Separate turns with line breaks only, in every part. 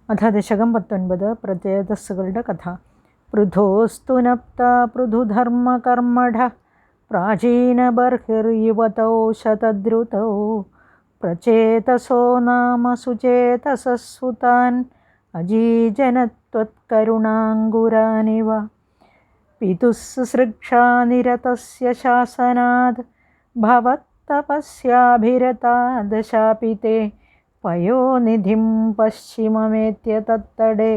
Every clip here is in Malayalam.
അഥ ദശകം 19 പ്രചേതസ്സുകളുടെ കഥ. പൃഥോസ്തു നപ്ത പൃഥുധർമ്മകർമ്മഠ പ്രാചീനബർഹിർയുവതൗ ശതദ്രുതൗ പ്രചേതസോ നാമ സുചേതസസ്സുതാൻ അജീജനത്വത്കരുണാങ്കുരാനിവ പിതുസ്സൃക്ഷാനിരതസ്യ ശാസനാത് ഭവത്തപസ്യാഭിരതാ ദശാപി തേ പയോനിധിം പശ്ചിമമേത്യ തത്തടേ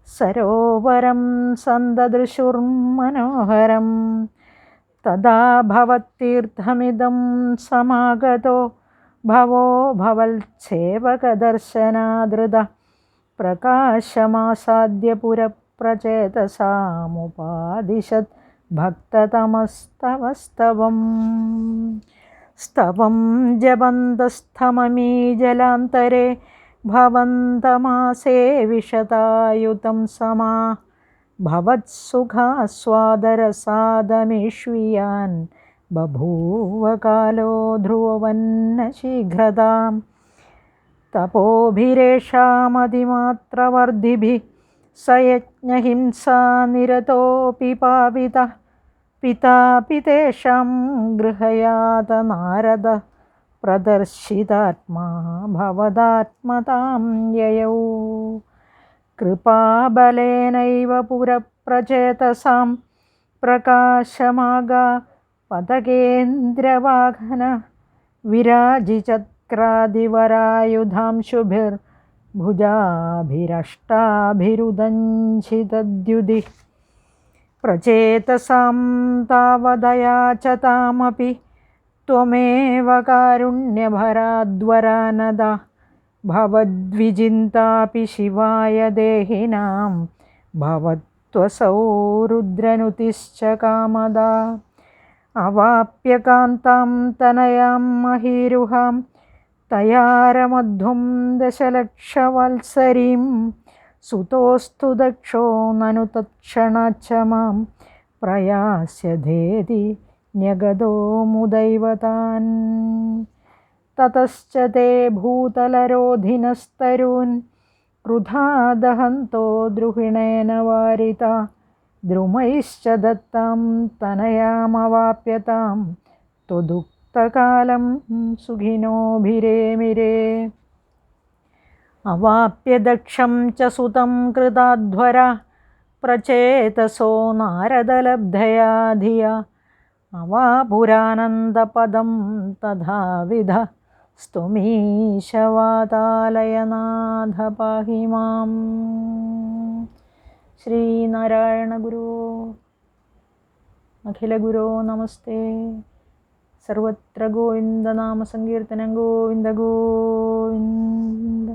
സരോവരം സന്തദൃശുർമനോഹരം തദാ ഭവത്തീർത്ഥമിദം സമാഗതോ ഭവോ ഭവത്സേവകദർശനാദൃത പ്രകാശമാസാദ്യ പുരപ്രചേതസാമുപാദിശത് ഭക്തതമസ്തവസ്തവം സ്തവം ജപന്തസ്ഥമമീ ജലാന്തരെ ഭവന്തമാസേ വിശതായുതം സമാ ഭവത്സുഖാസ്വാദരസാദമേഷ്വിയാൻ ബഭൂവ കാലോ ധ്രുവവന്ന ശീഘ്രതാം തപോഭിരേഷാമതിമാത്രവർദ്ധിഭിः സയജ്ഞഹിംസാ നിരതോऽപി പാവിതഃ പിതാപി തേഷാം ഗൃഹയാത നാരദ പ്രദർശിതാത്മാ ഭവദാത്മതാം യയൗ കൃപാബലേനൈവ പുരപ്രചേതസാം പ്രകാശമാഗ പതകേന്ദ്രവാഹന വിരാജിചക്രാദിവരായുധാംശുഭിർഭുജാഭിരഷ്ടാഭിരുദഞ്ചിതദ്യുതിഃ പ്രചേതസാം താവദയാചതാമപി ത്വമേവ കാരുണ്യഭരാദ്വരാനദ ഭവദ്വിജിന്താപി ശിവായ ദേഹിനാം ഭവത്വസൗ രുദ്രനുതിശ്ച കാമദാ അവാപ്യ കാന്താം തനയാം മഹീരുഹാം തയാരമധ്വം ദശലക്ഷവത്സരീം സുതോസ്തു ദക്ഷോ നനു തത്ക്ഷണാച്ഛ മാം പ്രയാസ്യധേതി ന്യഗതോ മുദൈവതാൻ തതശ്ച തേ ഭൂതലരോധിനസ്തരൂൻ ക്രുധാ ദഹന്തോ ദ്രുഹിണേന വാരിത ദ്രുമൈശ്ച ദത്താം തനയാമവാപ്യതാം ത്വദുക്തകാലം സുഖിനോഭിരേമിരേ അവാപ്യ ദക്ഷം ച സുതം കൃതാധ്വര പ്രചേതസോ നാരദലബ്ധയാ ധിയാ അവാപുരാനന്ദപദം തഥാവിധ സ്ത്വമീശവാതാലയനാഥ പാഹി മാം. ശ്രീനാരായണ ഗുരു അഖില ഗുരോ നമസ്തേ. സർവത്ര ഗോവിന്ദനാമ സങ്കീർത്തനം ഗോവിന്ദ ഗോവിന്ദ.